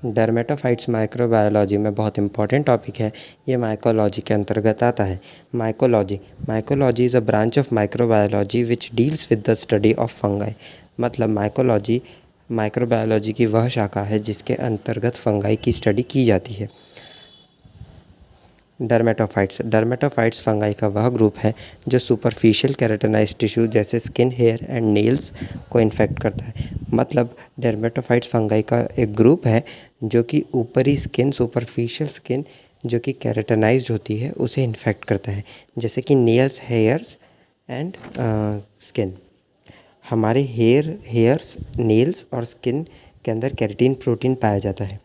Dermatophytes microbiology में बहुत important topic है। ये माइकोलॉजी के अंतर्गत आता है। Mycology is a branch of microbiology which deals with the study of fungi. मतलब माइकोलॉजी माइक्रोबायोलॉजी की वह शाखा है जिसके अंतर्गत फंगाई की स्टडी की जाती है। डर्मेटोफाइट्स फंगाई का वह ग्रुप है जो सुपरफिशियल केराटिनाइज्ड टिश्यू जैसे स्किन, हेयर एंड नेल्स को इन्फेक्ट करता है। मतलब डर्मेटोफाइट्स फंगाई का एक ग्रुप है जो कि ऊपरी स्किन, सुपरफिशियल स्किन जो कि केराटिनाइज्ड होती है उसे इन्फेक्ट करता है, जैसे कि नेल्स, हेयर्स एंड स्किन। हमारे हेयर्स, नेल्स और स्किन के अंदर केराटिन प्रोटीन पाया जाता है।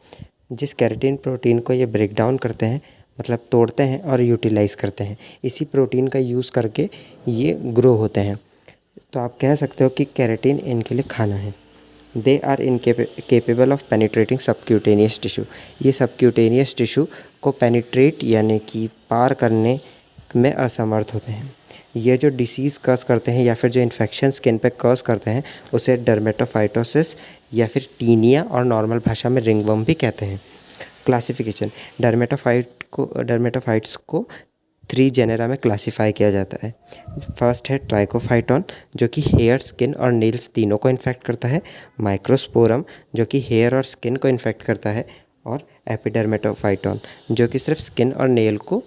जिस केराटिन प्रोटीन को ये ब्रेक डाउन करते हैं, मतलब तोड़ते हैं और यूटिलाइज़ करते हैं, इसी प्रोटीन का यूज़ करके ये ग्रो होते हैं। तो आप कह सकते हो कि केराटिन इनके लिए खाना है। They are capable of penetrating subcutaneous tissue. ये सबक्यूटेनियस टिश्यू को पेनिट्रेट यानी कि पार करने में असमर्थ होते हैं। ये जो डिसीज़ कॉज करते हैं या फिर जो इन्फेक्शन स्किन पे कॉज करते हैं उसे डर्मेटोफाइटोसिस या फिर टीनिया और नॉर्मल भाषा में रिंगवर्म भी कहते हैं। क्लासिफिकेशन, डर्मेटोफाइट्स को 3 जेनेरा में क्लासीफाई किया जाता है। फर्स्ट है ट्राइकोफाइटॉन जो कि हेयर, स्किन और नेल्स तीनों को इन्फेक्ट करता है। माइक्रोस्पोरम जो कि हेयर और स्किन को इन्फेक्ट करता है। और एपिडर्मेटोफाइटॉन जो कि सिर्फ स्किन और नेल को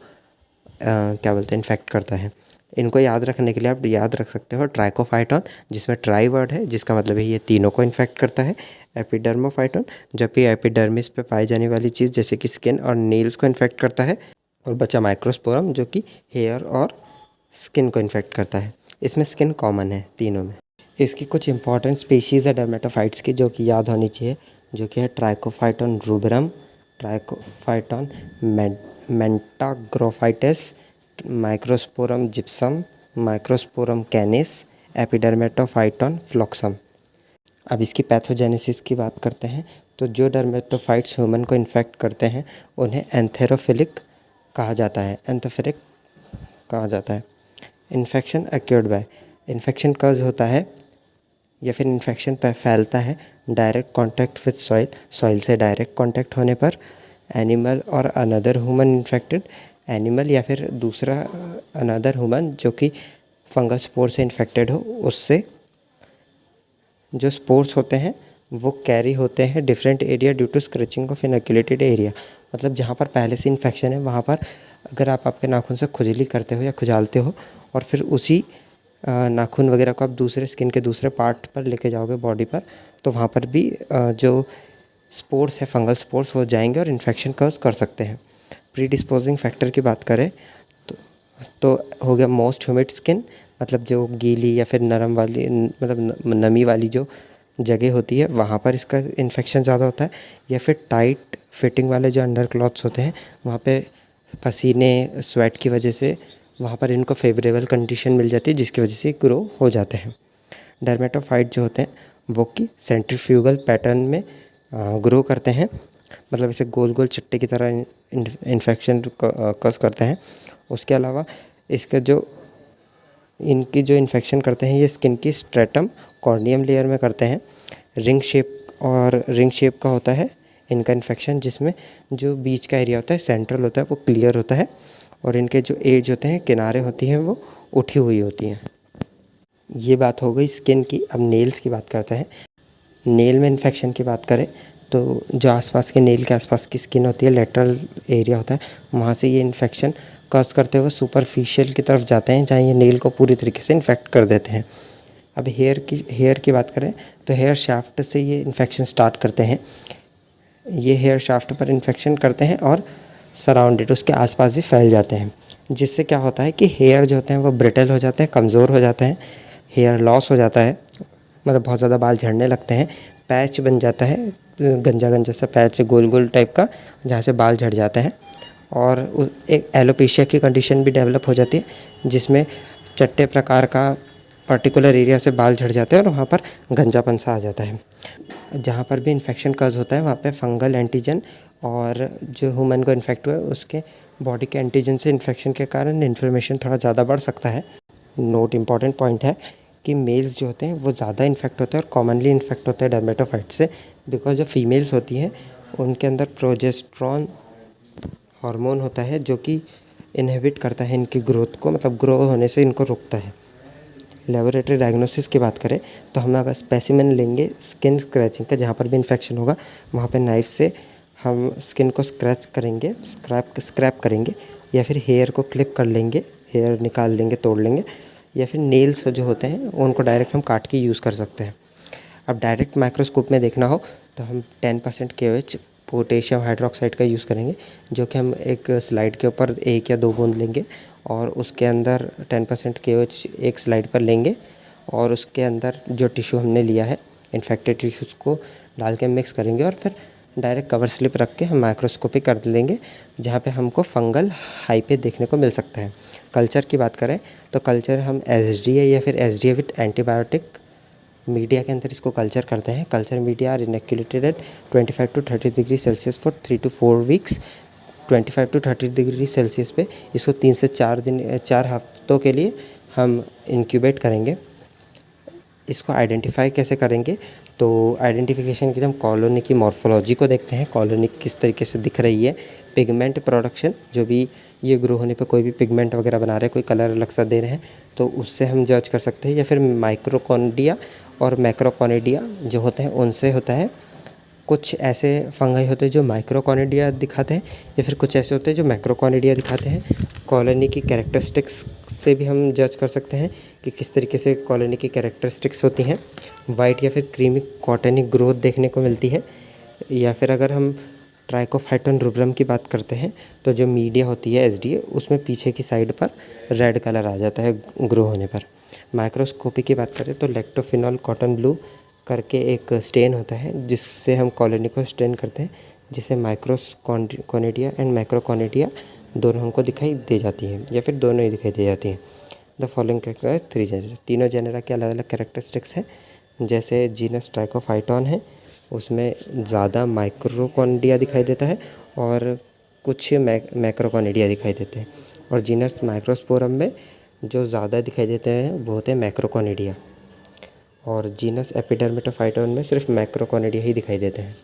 इन्फेक्ट करता है। इनको याद रखने के लिए आप याद रख सकते हो ट्राइकोफाइटॉन, जिसमें ट्राई वर्ड है जिसका मतलब है ये तीनों को इन्फेक्ट करता है। एपिडर्मोफाइटॉन जबकि एपिडर्मिस पे पाई जाने वाली चीज़ जैसे कि स्किन और नेल्स को इन्फेक्ट करता है। और बचा माइक्रोस्पोरम जो कि हेयर और स्किन को इन्फेक्ट करता है। इसमें स्किन कॉमन है तीनों में। इसकी कुछ इंपॉर्टेंट स्पीशीज़ है डर्मेटोफाइट्स की जो कि याद होनी चाहिए, जो कि है Trichophyton rubrum, Trichophyton mentagrophytes, Microsporum gypsum, Microsporum canis, Epidermophyton floccosum. अब इसकी पैथोजेनेसिस की बात करते हैं तो जो डर्मेटोफाइट्स ह्यूमन को इन्फेक्ट करते हैं उन्हें एंथेरोफिलिक कहा जाता है। इन्फेक्शन एक्यूर्ड बाय, इन्फेक्शन कज होता है या फिर इन्फेक्शन फैलता है डायरेक्ट कांटेक्ट विद सॉइल से डायरेक्ट कांटेक्ट होने पर। एनिमल और अनदर ह्यूमन इन्फेक्टेड, एनिमल या फिर दूसरा अनदर ह्यूमन जो कि फंगस स्पोर से इन्फेक्टेड हो, उससे जो स्पोर्स होते हैं वो कैरी होते हैं different area due to scratching of inoculated area. मतलब जहाँ पर पहले से इन्फेक्शन है वहाँ पर अगर आप आपके नाखून से खुजली करते हो या खुजालते हो और फिर उसी नाखून वगैरह को आप दूसरे स्किन के दूसरे पार्ट पर लेके जाओगे बॉडी पर, तो वहाँ पर भी जो स्पोर्स है, फंगल स्पोर्स, हो जाएंगे और इन्फेक्शन कॉज कर सकते हैं। प्री डिस्पोजिंग फैक्टर की बात करें तो हो गया मोस्ट ह्यूमिड स्किन, मतलब जो गीली या फिर नरम वाली, मतलब नमी वाली जो जगह होती है वहाँ पर इसका इन्फेक्शन ज़्यादा होता है। या फिर टाइट फिटिंग वाले जो अंडर क्लॉथ्स होते हैं वहाँ पे पसीने, स्वेट की वजह से वहाँ पर इनको फेवरेबल कंडीशन मिल जाती है जिसकी वजह से ग्रो हो जाते हैं। डर्मेटोफाइट जो होते हैं वो कि सेंट्रीफ्यूगल पैटर्न में ग्रो करते हैं, मतलब इसे गोल गोल चट्टे की तरह इन्फेक्शन कॉज करते हैं। उसके अलावा इनकी जो इन्फेक्शन करते हैं ये स्किन की स्ट्रेटम कॉर्नियम लेयर में करते हैं। रिंग शेप का होता है इनका इन्फेक्शन, जिसमें जो बीच का एरिया होता है, सेंट्रल होता है, वो क्लियर होता है और इनके जो एज होते हैं, किनारे होती हैं, वो उठी हुई होती हैं। ये बात हो गई स्किन की। अब नेल्स की बात करते हैं। नेल में इन्फेक्शन की बात करें तो जो आसपास के नेल के आसपास की स्किन होती है, लेटरल एरिया होता है, वहाँ से ये इन्फेक्शन कॉज करते हुए सुपरफिशियल की तरफ जाते हैं जहाँ ये नेल को पूरी तरीके से इन्फेक्ट कर देते हैं। अब हेयर की बात करें तो हेयर शाफ्ट से ये इन्फेक्शन स्टार्ट करते हैं। ये हेयर शाफ्ट पर इन्फेक्शन करते हैं और सराउंडेड उसके आसपास भी फैल जाते हैं, जिससे क्या होता है कि हेयर जो होते हैं वो ब्रिटल हो जाते हैं, कमज़ोर हो जाते हैं, हेयर लॉस हो जाता है, मतलब बहुत ज़्यादा बाल झड़ने लगते हैं, पैच बन जाता है, गंजा गंजा सा पैच, गोल गोल टाइप का, जहाँ से बाल झड़ जाते हैं। और एक एलोपेशिया की कंडीशन भी डेवलप हो जाती है जिसमें चट्टे प्रकार का पर्टिकुलर एरिया से बाल झड़ जाते हैं और वहाँ पर गंजापन सा आ जाता है। जहाँ पर भी इन्फेक्शन कॉज होता है वहाँ पे फंगल एंटीजन और जो ह्यूमन को इन्फेक्ट हुआ है उसके बॉडी के एंटीजन से इन्फेक्शन के कारण इन्फ्लेमेशन थोड़ा ज़्यादा बढ़ सकता है। नोट इम्पॉर्टेंट पॉइंट है कि मेल्स जो होते हैं वो ज़्यादा इन्फेक्ट होते हैं और कॉमनली इन्फेक्ट होते हैं डर्मेटोफाइट से, बिकॉज जो फीमेल्स होती हैं उनके अंदर प्रोजेस्टेरॉन हार्मोन होता है जो कि इनहिबिट करता है इनकी ग्रोथ को, मतलब ग्रो होने से इनको रोकता है। लेबोरेटरी डायग्नोसिस की बात करें तो हम अगर स्पेसिमेन लेंगे स्किन स्क्रैचिंग का, जहाँ पर भी इन्फेक्शन होगा वहाँ पे नाइफ़ से हम स्किन को स्क्रैच करेंगे, स्क्रैप करेंगे, या फिर हेयर को क्लिप कर लेंगे, हेयर निकाल लेंगे, तोड़ लेंगे, या फिर नेल्स जो होते हैं उनको डायरेक्ट हम काट के यूज़ कर सकते हैं। अब डायरेक्ट माइक्रोस्कोप में देखना हो तो हम 10% KOH पोटेशियम हाइड्रोक्साइड का यूज़ करेंगे, जो कि हम एक स्लाइड के ऊपर 1 या 2 बूंद लेंगे और उसके अंदर 10% KOH एक स्लाइड पर लेंगे और उसके अंदर जो टिश्यू हमने लिया है इन्फेक्टेड टिश्यूज़ को डाल के मिक्स करेंगे और फिर डायरेक्ट कवर स्लिप रख के हम माइक्रोस्कोपी कर लेंगे, जहाँ पे हमको फंगल हाइपे देखने को मिल सकता है। कल्चर की बात करें तो कल्चर हम SDA या फिर SDA विथ एंटीबायोटिक मीडिया के अंदर इसको कल्चर करते हैं। Culture media are inoculated at 25 to 30 degree Celsius for 3 to 4 weeks. 25 to 30 degree Celsius पे इसको 3 से 4 हफ्तों के लिए हम इंक्यूबेट करेंगे। इसको आइडेंटिफाई कैसे करेंगे, तो आइडेंटिफिकेशन के लिए हम कॉलोनी की मॉर्फोलॉजी को देखते हैं, कॉलोनी किस तरीके से दिख रही है, पिगमेंट प्रोडक्शन, जो भी ये ग्रो होने पे कोई भी पिगमेंट वगैरह बना रहे हैं, कोई कलर अलग सा दे रहे हैं तो उससे हम जज कर सकते हैं, या फिर माइक्रोकोनिडिया और मैक्रोकोनिडिया जो होते हैं उनसे होता है। कुछ ऐसे फंगाई होते हैं जो माइक्रोकोनिडिया दिखाते हैं या फिर कुछ ऐसे होते हैं जो मैक्रोकोनिडिया दिखाते हैं। कॉलोनी की कैरेक्टरिस्टिक्स से भी हम जज कर सकते हैं कि किस तरीके से कॉलोनी की कैरेक्टरिस्टिक्स होती हैं। वाइट या फिर क्रीमी कॉटनी ग्रोथ देखने को मिलती है। या फिर अगर हम ट्राइकोफाइटन रुब्रम की बात करते हैं तो जो मीडिया होती है SDA, उसमें पीछे की साइड पर रेड कलर आ जाता है ग्रो होने पर। माइक्रोस्कोपी की बात करें तो लैक्टोफिनॉल कॉटन ब्लू करके एक स्टेन होता है जिससे हम कॉलोनी को स्टेन करते हैं, जिसे माइक्रोकोनिडिया एंड मैक्रोकोनिडिया दोनों हमको दिखाई दे जाती हैं या फिर दोनों ही दिखाई दे जाती हैं। द फॉलोइंग कैरेक्टर 3 जेनरा, तीनों जेनरा के अलग अलग कैरेक्टरिस्टिक्स हैं। जैसे जीनस ट्राइकोफाइटॉन है, उसमें ज़्यादा माइक्रोकोनिडिया दिखाई देता है और कुछ मैक्रोकोनिडिया दिखाई देते हैं। और जीनस माइक्रोस्पोरम में जो ज़्यादा दिखाई देते हैं वो होते हैं मैक्रोकोनिडिया, और जीनस एपिडर्मेटोफाइटोन में सिर्फ मैक्रोकोनिडिया ही दिखाई देते हैं।